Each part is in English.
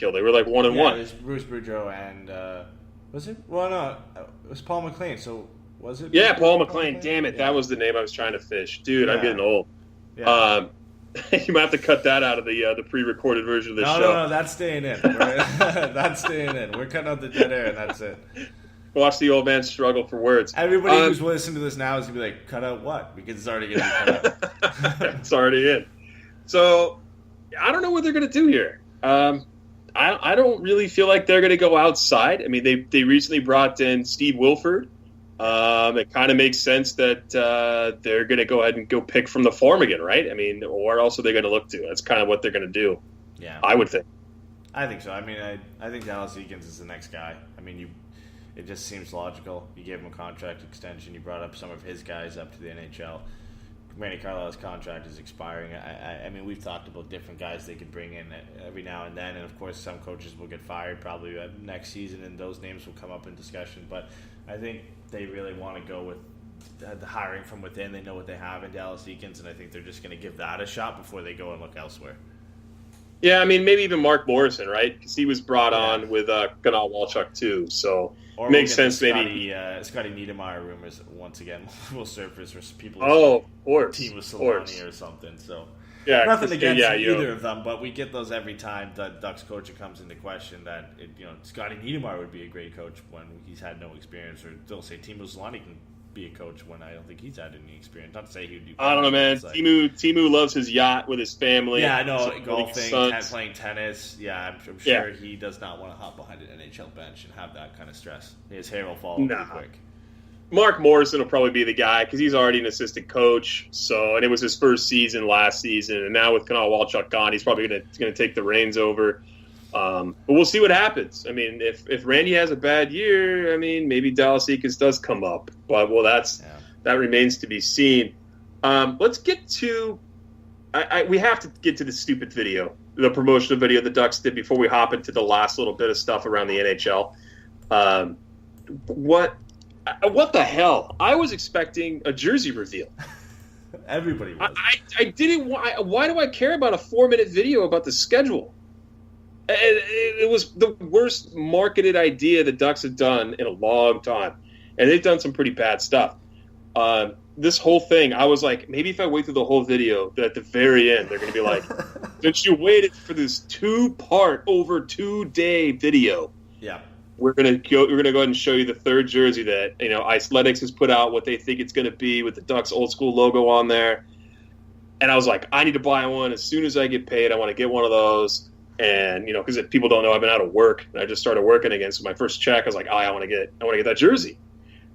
kill? They were like 1-1. Yeah, it was Bruce Boudreau and was it? Well, no, it was Paul McLean. So was it? Yeah, Paul McLean. Damn it, that was the name I was trying to fish, dude. I'm getting old. Yeah. You might have to cut that out of the pre-recorded version of the show. No, that's staying in. That's staying in. We're cutting out the dead air, and that's it. Watch the old man struggle for words. Everybody who's listening to this now is going to be like, cut out what? Because it's already going to be cut out. It's already in. So, I don't know what they're going to do here. I don't really feel like they're going to go outside. I mean, they recently brought in Steve Wilford. It kind of makes sense that they're going to go ahead and go pick from the farm again, right? I mean, where else are they going to look to? That's kind of what they're going to do. Yeah, I would think. I think so. I mean, I think Dallas Eakins is the next guy. I mean, it just seems logical. You gave him a contract extension. You brought up some of his guys up to the NHL. Randy Carlisle's contract is expiring. I mean, we've talked about different guys they could bring in every now and then, and of course, some coaches will get fired probably next season, and those names will come up in discussion. But I think they really want to go with the hiring from within. They know what they have in Dallas Eakins, and I think they're just going to give that a shot before they go and look elsewhere. Yeah, I mean, maybe even Mark Morrison, right? Because he was brought on with Kovalchuk too, so it makes sense. Maybe Scotty Niedermayer rumors once again will surface for people. Of course, team with Solani or something. So yeah, nothing against either of them, but we get those every time the Ducks coach comes into question. That Scotty Niedermayer would be a great coach when he's had no experience, or they'll say Timo Solani can be a coach when I don't think he's had any experience. Not to say he'd do. I don't know, man. Timu loves his yacht with his family. Yeah, I know, golfing, playing tennis. Yeah, I'm sure he does not want to hop behind an NHL bench and have that kind of stress. His hair will fall pretty quick. Mark Morrison will probably be the guy because he's already an assistant coach. So, and it was his first season last season, and now with Kovalchuk gone, he's probably going to take the reins over. But we'll see what happens. I mean, if Randy has a bad year, I mean, maybe Dallas Eakins does come up. But, that remains to be seen. Let's get to we have to get to the stupid video, the promotional video the Ducks did before we hop into the last little bit of stuff around the NHL. What the hell? I was expecting a jersey reveal. Everybody was. I didn't. Why do I care about a 4-minute video about the schedule? It was the worst marketed idea the Ducks have done in a long time. And they've done some pretty bad stuff. This whole thing, I was like, maybe if I wait through the whole video, that at the very end, they're going to be like, since you waited for this 2-part, over 2-day video, we're going to go ahead and show you the third jersey that, Iceletics has put out, what they think it's going to be with the Ducks old school logo on there. And I was like, I need to buy one as soon as I get paid. I want to get one of those. And, because if people don't know, I've been out of work. And I just started working again. So my first check, I was like, I want to get that jersey.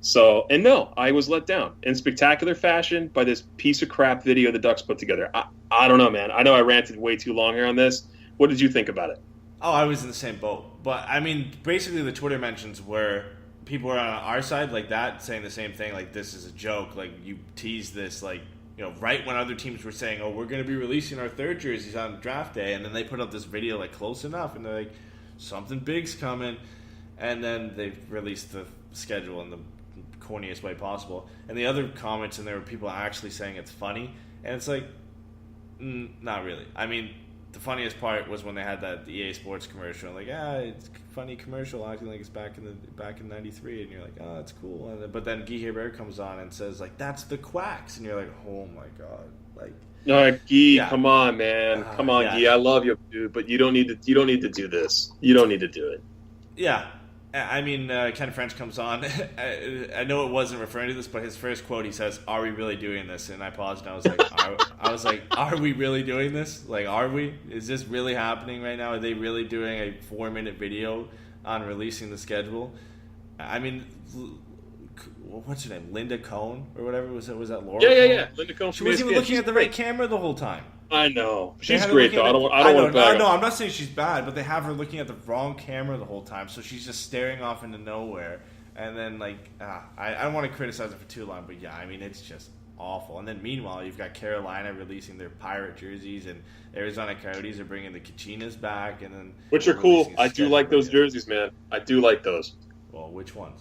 So, and no, I was let down in spectacular fashion by this piece of crap video the Ducks put together. I don't know, man. I know I ranted way too long here on this. What did you think about it? Oh, I was in the same boat. But, I mean, basically the Twitter mentions where people were on our side like that, saying the same thing, like, this is a joke. Like, you tease this, like, right when other teams were saying, oh, we're going to be releasing our third jerseys on draft day, and then they put up this video, like, close enough, and they're like, something big's coming, and then they released the schedule in the corniest way possible. And the other comments, and there were people actually saying it's funny, and it's like, not really. I mean, the funniest part was when they had that EA Sports commercial, like, it's a funny commercial, acting like it's back in '93, and you're like, oh, that's cool. But then Guy Hebert comes on and says, like, that's the Quacks, and you're like, oh my god, like. No, Guy, come on, man, come on, Guy, I love you, dude, but you don't need to do this. You don't need to do it. Yeah. I mean, Ken French comes on. I know it wasn't referring to this, but his first quote, he says, "Are we really doing this?" And I paused, and I was like, "Are we really doing this? Like, are we? Is this really happening right now? Are they really doing a 4-minute video on releasing the schedule?" I mean, what's her name? Linda Cohn or whatever was that? Laura? Yeah. Linda Cohn. She wasn't even looking at the right camera the whole time. I know. She's great, though. I don't want to bag No, I'm not saying she's bad, but they have her looking at the wrong camera the whole time, so she's just staring off into nowhere. And then, like, I don't want to criticize it for too long, but yeah, I mean, it's just awful. And then meanwhile, you've got Carolina releasing their pirate jerseys, and Arizona Coyotes are bringing the Kachinas back, and then which are cool. I do like those jerseys, man. I do like those. Well, which ones?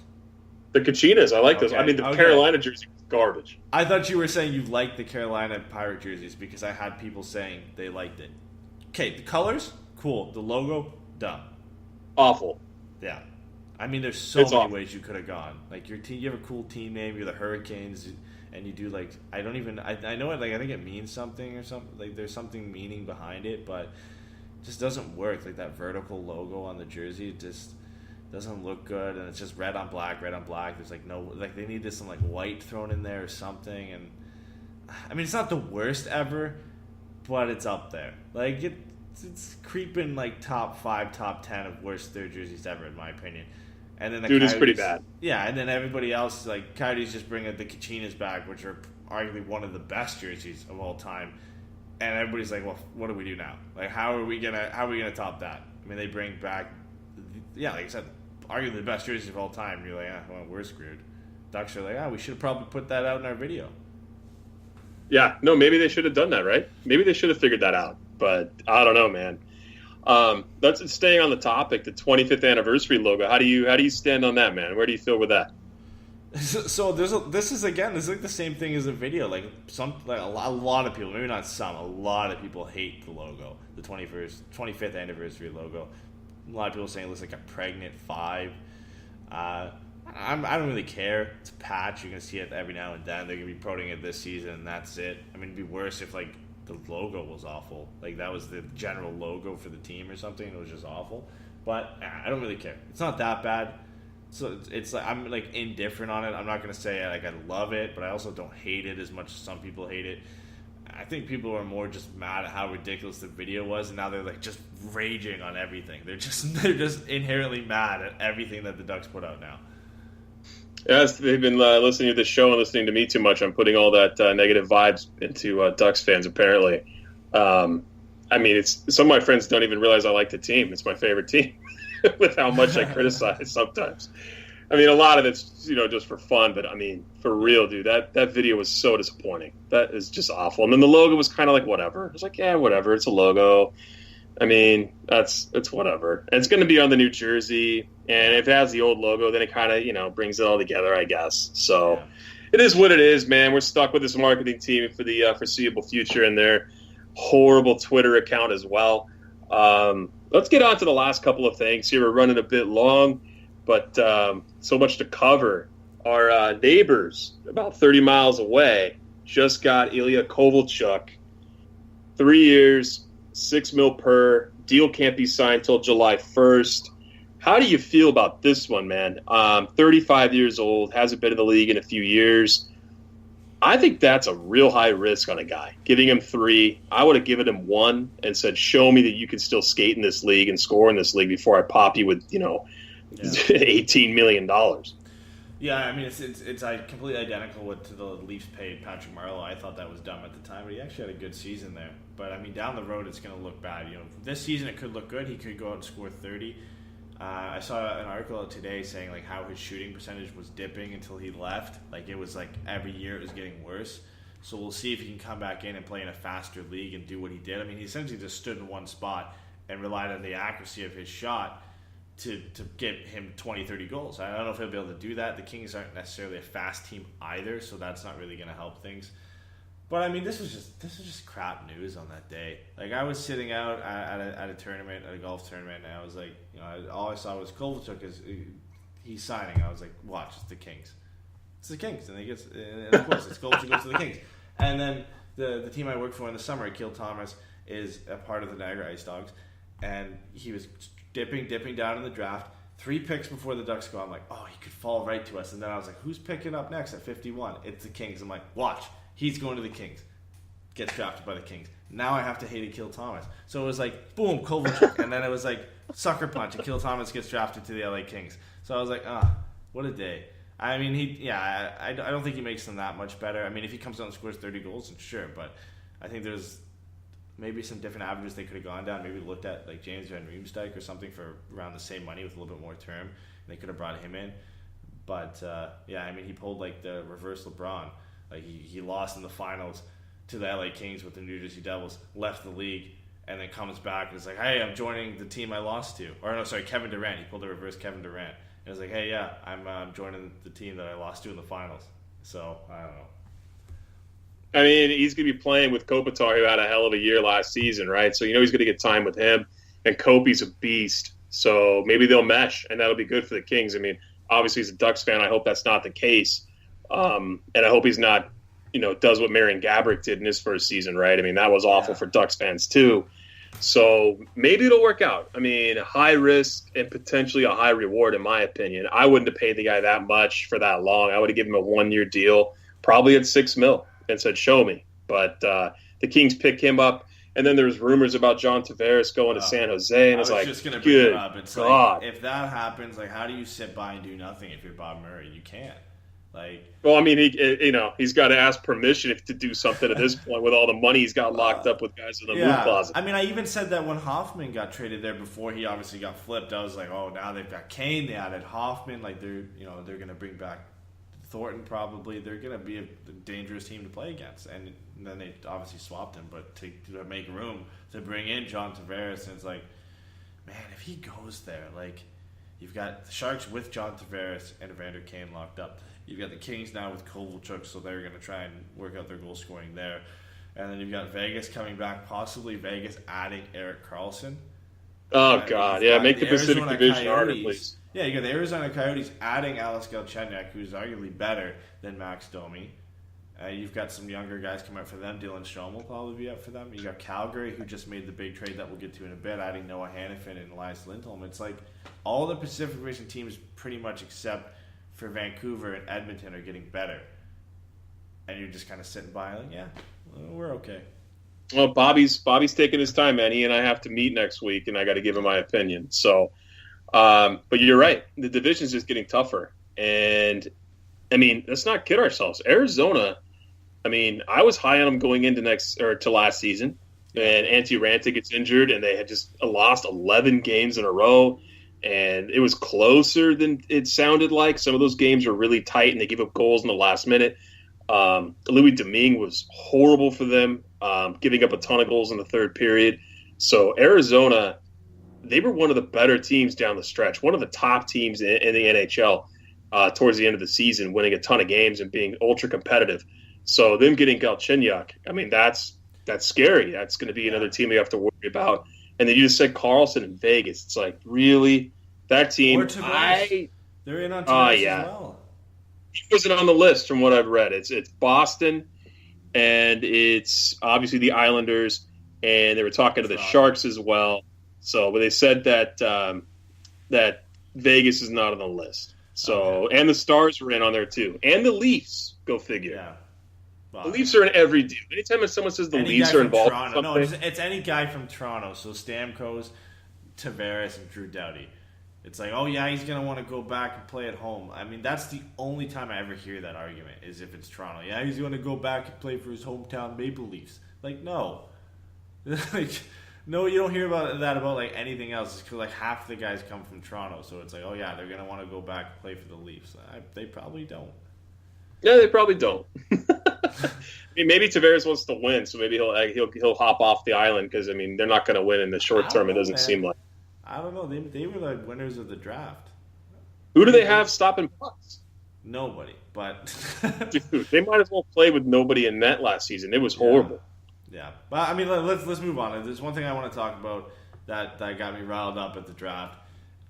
The Kachinas, I like those. I mean, the Carolina jersey was garbage. I thought you were saying you liked the Carolina pirate jerseys because I had people saying they liked it. Okay, the colors, cool. The logo, Dumb. Awful. Yeah. I mean, there's so many awful ways you could have gone. Like, your team, you have a cool team name. You're the Hurricanes, and you do, like, I know it, like, I think it means something or something. Like, there's something meaning behind it, but it just doesn't work. Like, that vertical logo on the jersey, it just doesn't look good, and it's just red on black. There's, like, no, like, they need some, like, white thrown in there or something, and, I mean, it's not the worst ever, but it's up there. Like, it's creeping, like, top 5, top 10 of worst third jerseys ever, in my opinion. And then Dude, it's pretty bad. Yeah, and then everybody else, like, Coyotes just bring the Kachinas back, which are arguably one of the best jerseys of all time. And everybody's like, well, what do we do now? Like, how are we gonna top that? I mean, they bring back, yeah, like I said, arguably the best jerseys of all time. And you're like, well, we're screwed. Ducks are like, we should have probably put that out in our video. Yeah, no, maybe they should have done that, right? Maybe they should have figured that out. But I don't know, man. That's staying on the topic, the 25th anniversary logo. How do you stand on that, man? Where do you feel with that? So this is like the same thing as a video. Like a lot of people, maybe not some, a lot of people hate the logo, the 25th anniversary logo. A lot of people saying it looks like a pregnant 5. I don't really care. It's a patch. You're gonna see it every now and then. They're gonna be promoting it this season, and that's it. I mean, it'd be worse if like the logo was awful. Like that was the general logo for the team or something. It was just awful. But I don't really care. It's not that bad. So it's like I'm like indifferent on it. I'm not gonna say like I love it, but I also don't hate it as much as some people hate it. I think people are more just mad at how ridiculous the video was, and now they're like just raging on everything. They're just inherently mad at everything that the Ducks put out now. Yes, they've been listening to this show and listening to me too much. I'm putting all that negative vibes into Ducks fans, apparently. I mean, some of my friends don't even realize I like the team. It's my favorite team with how much I criticize sometimes. I mean, a lot of it's, just for fun. But, I mean, for real, dude, that video was so disappointing. That is just awful. And then the logo was kind of like whatever. It's like, yeah, whatever. It's a logo. I mean, it's whatever. And it's going to be on the new jersey. And if it has the old logo, then it kind of, brings it all together, I guess. So It is what it is, man. We're stuck with this marketing team for the foreseeable future and their horrible Twitter account as well. Let's get on to the last couple of things here. We're running a bit long, but so much to cover. Our neighbors about 30 miles away just got Ilya Kovalchuk. 3 years, $6 million per. Deal can't be signed till July 1st. How do you feel about this one, man? 35 years old, hasn't been in the league in a few years. I think that's a real high risk on a guy. Giving him 3, I would have given him 1 and said, show me that you can still skate in this league and score in this league before I pop you with, $18 million. Yeah, I mean, it's completely identical to the Leafs paid Patrick Marleau. I thought that was dumb at the time, but he actually had a good season there. But, I mean, down the road, it's going to look bad. This season it could look good. He could go out and score 30. I saw an article today saying, like, how his shooting percentage was dipping until he left. Like, it was, like, every year it was getting worse. So we'll see if he can come back in and play in a faster league and do what he did. I mean, he essentially just stood in one spot and relied on the accuracy of his shot to get him 20, 30 goals. I don't know if he'll be able to do that. The Kings aren't necessarily a fast team either, so that's not really going to help things. But, I mean, this was just crap news on that day. Like, I was sitting out at a tournament, at a golf tournament, and I was like, all I saw was Kovalchuk he's signing. I was like, watch, it's the Kings. It's the Kings. And of course, it's Kovalchuk goes to the Kings. And then the team I worked for in the summer, Akil Thomas, is a part of the Niagara Ice Dogs. And he was dipping down in the draft. 3 picks before the Ducks go. I'm like, oh, he could fall right to us. And then I was like, who's picking up next at 51? It's the Kings. I'm like, watch. He's going to the Kings. Gets drafted by the Kings. Now I have to hate Akil Thomas. So it was like, boom, Kovalchuk. And then it was like, sucker punch. Akil Thomas gets drafted to the LA Kings. So I was like, what a day. I mean, I don't think he makes them that much better. I mean, if he comes out and scores 30 goals, then sure. But I think there's maybe some different avenues they could have gone down. Maybe looked at like James Van Riemsdyk or something for around the same money with a little bit more term. And they could have brought him in. But, I mean, he pulled like the reverse LeBron. Like he lost in the finals to the LA Kings with the New Jersey Devils, left the league, and then comes back and is like, hey, I'm joining the team I lost to. Or no, sorry, Kevin Durant. He pulled the reverse Kevin Durant. And was like, hey, yeah, I'm joining the team that I lost to in the finals. So, I don't know. I mean, he's going to be playing with Kopitar, who had a hell of a year last season, right? So, he's going to get time with him. And Kopi's a beast. So maybe they'll mesh, and that'll be good for the Kings. I mean, obviously, as a Ducks fan, I hope that's not the case. And I hope he's not, does what Marian Gaborik did in his first season, right? I mean, that was awful for Ducks fans, too. So maybe it'll work out. I mean, high risk and potentially a high reward, in my opinion. I wouldn't have paid the guy that much for that long. I would have given him a 1-year deal, probably at $6 million, and said, show me. But the Kings pick him up. And then there's rumors about John Tavares going to San Jose, and it's like, just gonna bring it up. It's God. Like, if that happens, like, how do you sit by and do nothing if you're Bob Murray? You can't. Well, I mean, he's got to ask permission to do something at this point with all the money he's got locked up with guys in the move closet. I mean, I even said that when Hoffman got traded there before he obviously got flipped. I was like, oh, now they've got Kane, they added Hoffman, like they're gonna bring back Thornton probably. They're gonna be a dangerous team to play against, and then they obviously swapped him, but to make room to bring in John Tavares, and it's like, man, if he goes there, like, you've got the Sharks with John Tavares and Evander Kane locked up. You've got the Kings now with Kovalchuk, so they're going to try and work out their goal scoring there. And then you've got Vegas coming back, possibly Vegas adding Erik Karlsson. Oh, God. Yeah, make the Pacific Division harder, please. Yeah, you got the Arizona Coyotes adding Alex Galchenyuk, who's arguably better than Max Domi. You've got some younger guys coming out for them. Dylan Strome will probably be up for them. You got Calgary, who just made the big trade that we'll get to in a bit, adding Noah Hannafin and Elias Lindholm. It's like all the Pacific Division teams pretty much except for Vancouver and Edmonton are getting better. And you're just kind of sitting by like, yeah, we're okay. Well, Bobby's taking his time, man. He and I have to meet next week, and I got to give him my opinion. So, but you're right. The division's just getting tougher. And, I mean, let's not kid ourselves. Arizona, I mean, I was high on them going into to last season. And Antti Ranta gets injured, and they had just lost 11 games in a row. And it was closer than it sounded like. Some of those games were really tight, and they gave up goals in the last minute. Louis Domingue was horrible for them, giving up a ton of goals in the third period. So Arizona, they were one of the better teams down the stretch, one of the top teams in the NHL towards the end of the season, winning a ton of games and being ultra competitive. So them getting Galchenyuk, I mean, that's scary. That's going to be another team you have to worry about. And then you just said Karlsson in Vegas. It's like, really? That team, they're in on Tavares as well. He wasn't on the list from what I've read. It's Boston, and it's obviously the Islanders, and they were talking to the Sharks as well. So, but they said that that Vegas is not on the list. So, and the Stars were in on there too, and the Leafs. Go figure. Yeah. Well, the Leafs are in every deal. Anytime someone says the Leafs are involved in something. No, it's any guy from Toronto. So Stamkos, Tavares, and Drew Doughty. It's like, oh, yeah, he's going to want to go back and play at home. I mean, that's the only time I ever hear that argument is if it's Toronto. Yeah, he's going to go back and play for his hometown Maple Leafs. Like, no. Like, no, you don't hear about that about, like, anything else. It's because, like, half the guys come from Toronto. So it's like, oh, yeah, they're going to want to go back and play for the Leafs. They probably don't. Yeah, they probably don't. I mean, maybe Tavares wants to win, so maybe he'll hop off the island because, I mean, they're not going to win in the short term. It doesn't seem like. I don't know. They were the winners of the draft. Who do they have stopping pucks? Nobody. But dude, they might as well play with nobody in net last season. It was horrible. Yeah. But I mean, let's move on. There's one thing I want to talk about that got me riled up at the draft.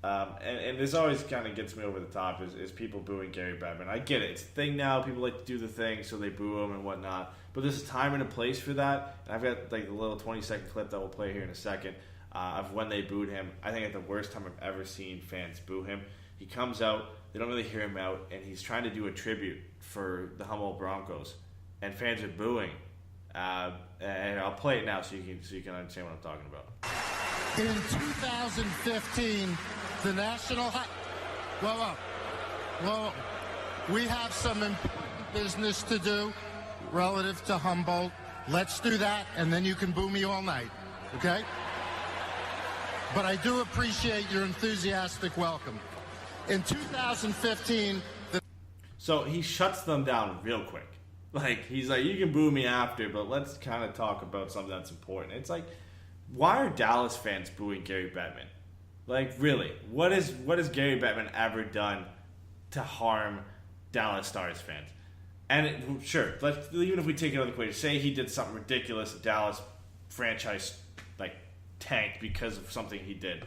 And this always kind of gets me over the top is people booing Gary Bettman. I get it. It's a thing now. People like to do the thing, so they boo him and whatnot. But there's a time and a place for that. And I've got like the little 20-second clip that we'll play here in a second of when they booed him. I think at the worst time I've ever seen fans boo him. He comes out. They don't really hear him out. And he's trying to do a tribute for the Humboldt Broncos. And fans are booing. And I'll play it now so you can understand what I'm talking about. In 2015, the National Whoa. We have some important business to do relative to Humboldt. Let's do that, and then you can boo me all night, okay? But I do appreciate your enthusiastic welcome. In 2015... So he shuts them down real quick. Like, he's like, you can boo me after, but let's kind of talk about something that's important. It's like, why are Dallas fans booing Gary Bettman? Like, really, what has Gary Bettman ever done to harm Dallas Stars fans? And sure, even if we take another equation, say he did something ridiculous, Dallas franchise like tanked because of something he did.